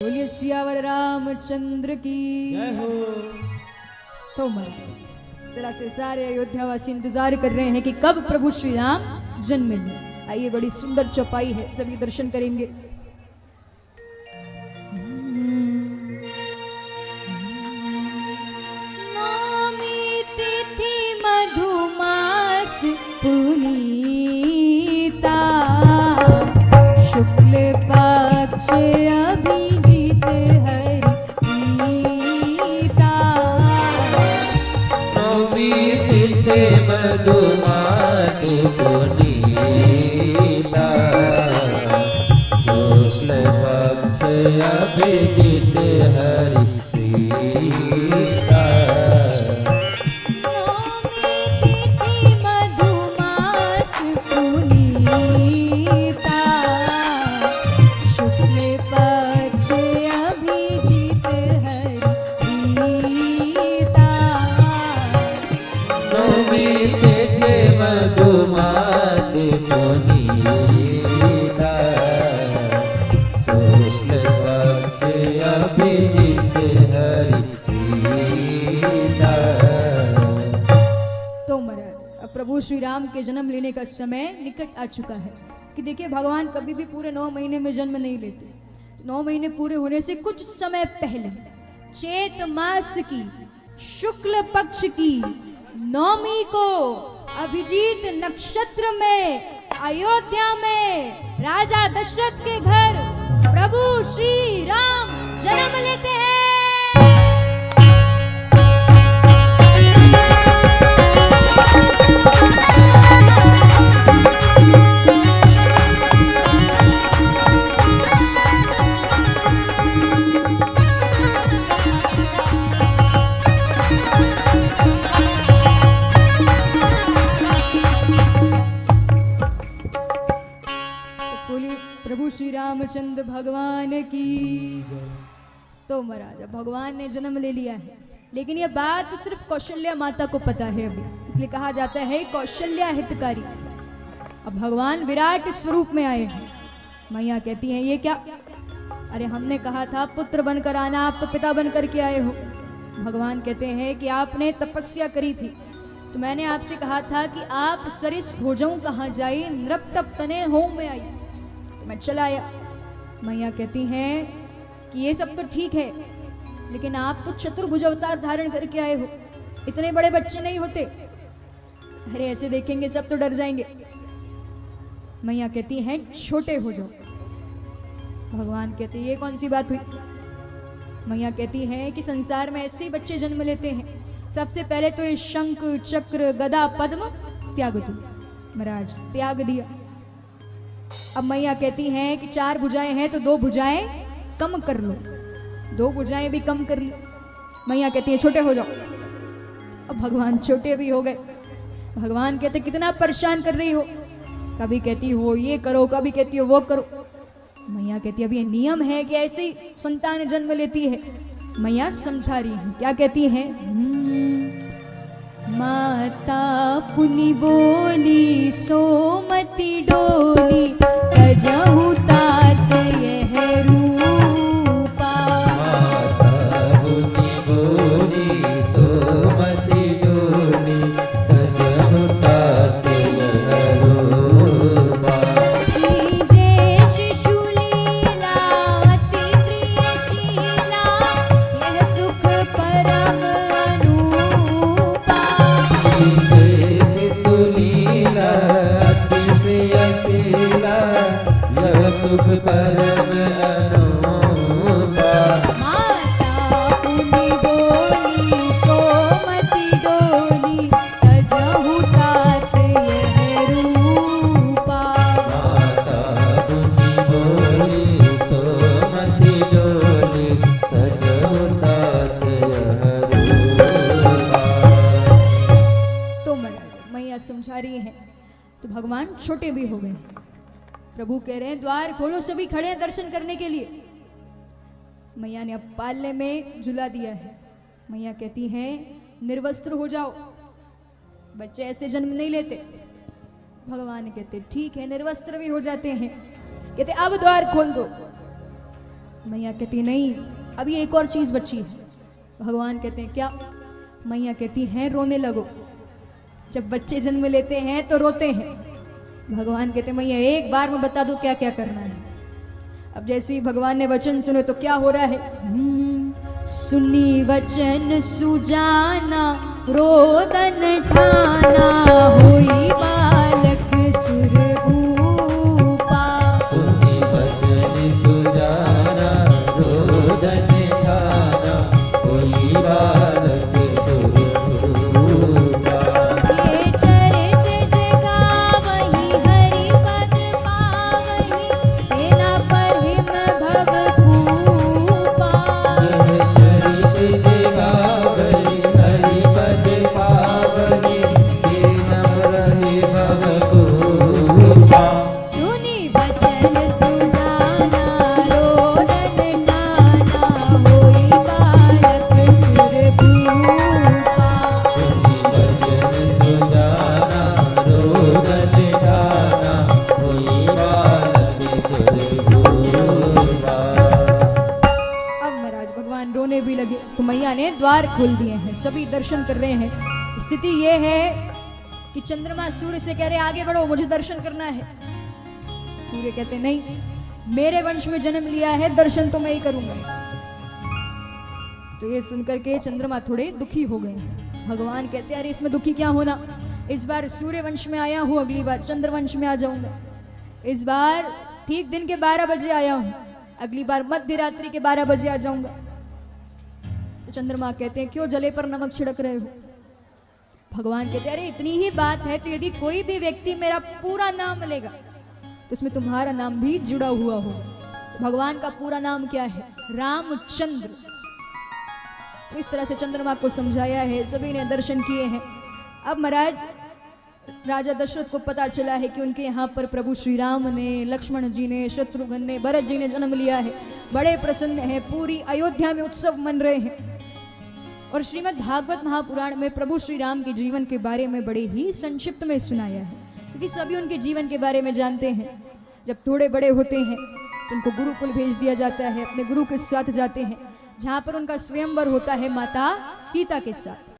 बोलिए सियावर रामचंद्र की जय हो। तो जरा से सारे अयोध्यावासी इंतजार कर रहे हैं कि कब प्रभु श्री राम जन्म लें। आइए, बड़ी सुंदर चौपाई है, सभी दर्शन करेंगे। नौमी तिथि मधुमास पुनीता, शुक्ल पक्ष अभिजीत हरिता। नौमी तिथि मधुमास पुनीता, शुक्ल पक्ष अभिजीत हरिप्रीता। नौमी तिथि मधुमास पुनीता, शुक्ल पक्ष अभिजीत हरिप्रीता। नौमी तिथि मधुमास पुनीता, शुक्ल पक्ष अभिजीत हरिप्रीता। तो महाराज, अब प्रभु श्री राम के जन्म लेने का समय निकट आ चुका है कि देखिए, भगवान कभी भी पूरे 9 महीने में जन्म नहीं लेते। 9 महीने पूरे होने से कुछ समय पहले चैत मास की शुक्ल पक्ष की नौमी को अभिजीत नक्षत्र में अयोध्या में राजा दशरथ के घर प्रभु श्री राम जन्म लेते हैं। प्रभु श्री रामचंद्र भगवान की। तो महाराज, भगवान ने जन्म ले लिया है, लेकिन यह बात सिर्फ कौशल्या माता को पता है अभी, इसलिए कहा जाता है कौशल्या हितकारी। अब भगवान विराट स्वरूप में आए हैं। मैया कहती हैं, ये क्या? अरे हमने कहा था पुत्र बनकर आना, आप तो पिता बनकर के आए हो। भगवान कहते हैं कि आपने तपस्या करी थी, तो मैंने आपसे कहा था कि आप सरिस हो जाऊं कहाँ जाए, नृप तप तने हो में आई, मैं चला आया। मैया कहती हैं कि ये सब तो ठीक है, लेकिन आप तो चतुर्भुज अवतार धारण करके आए हो, इतने बड़े बच्चे नहीं होते। अरे ऐसे देखेंगे सब तो डर जाएंगे। मैया कहती हैं छोटे हो जाओ। भगवान कहते ये कौन सी बात हुई? मैया कहती हैं कि संसार में ऐसे ही बच्चे जन्म लेते हैं, सबसे पहले तो ये शंख चक्र गदा पद्म त्याग दो। महाराज त्याग दिया। अब मैया कहती हैं कि 4 भुजाएं हैं तो 2 भुजाएं कम कर लो, 2 भुजाएं भी कम कर लो। मैया कहती है छोटे हो जाओ। अब भगवान छोटे भी हो गए। भगवान कहते कितना परेशान कर रही हो, कभी कहती हो ये करो, कभी कहती हो वो करो। मैया कहती अब ये नियम है कि ऐसे ही संतान जन्म लेती है। मैया समझा रही है, क्या कहती है? माता पुनि बोली सोमति डोली, तजहु तात यह रूपा। माता पुनि बोली सोमति डोली, तजहु तात यह रूपा। कीजे शिशु लीला अति प्रियशीला, यह सुख परम सुलीला अति प्रियशीला, यह सुख परम अनूपा। माता पुनि बोली सोमति डोली, तजहु तात यह रूपा। माता पुनि बोली सोमति डोली, तजहु तात यह रूपा। तो मैया समझा रही है, तो भगवान छोटे भी हो गए। प्रभु कह रहे हैं द्वार खोलो, सभी खड़े हैं दर्शन करने के लिए। मैया ने अब पालने में झुला दिया है। मैया कहती हैं निर्वस्त्र हो जाओ, बच्चे ऐसे जन्म नहीं लेते। भगवान कहते ठीक है, निर्वस्त्र भी हो जाते हैं। कहते अब द्वार खोल दो। मैया कहती नहीं, अभी एक और चीज बची है। भगवान कहते हैं क्या? मैया कहती हैं रोने लगो। जब बच्चे जन्म लेते हैं तो रोते हैं। भगवान कहते हैं मैया एक बार में बता दो क्या क्या करना है। अब जैसे ही भगवान ने वचन सुने तो क्या हो रहा है? सुनी वचन सुजाना रोदन ठाना, होई बालक सुरभूपा। सुनी वचन सुजाना रोदन ठाना, होई बालक सुरभूपा। ये चरित जगावहि हरि पद पावहि, तेना परहिम भवकूपा। चरित जगावहि हरि पद पावहि, तेना परहिम भवकूपा। सुनी वचन सुजाना रोदन ठाना, होई बालक सुरभूपा। सुनी वचन सुजाना रोदन ठाना, होई बालक सुरभूपा। अब महाराज भगवान रोने भी लगे तो मैया ने द्वार खोल दिए हैं, सभी दर्शन कर रहे हैं। स्थिति ये है कि चंद्रमा सूर्य से कह रहे आगे बढ़ो, मुझे दर्शन करना है। सूर्य कहते नहीं, मेरे वंश में जन्म लिया है, दर्शन तो मैं ही करूंगा। तो ये सुनकर के चंद्रमा थोड़े दुखी हो गए। भगवान कहते अरे इसमें दुखी क्या होना, इस बार सूर्य वंश में आया हूं, अगली बार चंद्र वंश में आ जाऊंगा। इस बार ठीक दिन के 12 बजे आया हूं, अगली बार मध्य रात्रि के 12 बजे आ जाऊंगा। तो चंद्रमा कहते हैं क्यों जले पर नमक छिड़क रहे हो? भगवान कहते अरे इतनी ही बात है तो यदि कोई भी व्यक्ति मेरा पूरा नाम लेगा तो उसमें तुम्हारा नाम भी जुड़ा हुआ हो। भगवान का पूरा नाम क्या है? रामचंद्र। तो इस तरह से चंद्रमा को समझाया है, सभी ने दर्शन किए हैं। अब महाराज राजा दशरथ को पता चला है कि उनके यहाँ पर प्रभु श्री राम ने, लक्ष्मण जी ने, शत्रुघ्न ने, भरत जी ने जन्म लिया है। बड़े प्रसन्न हैं, पूरी अयोध्या में उत्सव मन रहे हैं। और श्रीमद् भागवत महापुराण में प्रभु श्री राम के जीवन के बारे में बड़े ही संक्षिप्त में सुनाया है, क्योंकि सभी उनके जीवन के बारे में जानते हैं। जब थोड़े बड़े होते हैं तो उनको गुरुकुल भेज दिया जाता है, अपने गुरु के साथ जाते हैं, जहाँ पर उनका स्वयंवर होता है माता सीता के साथ।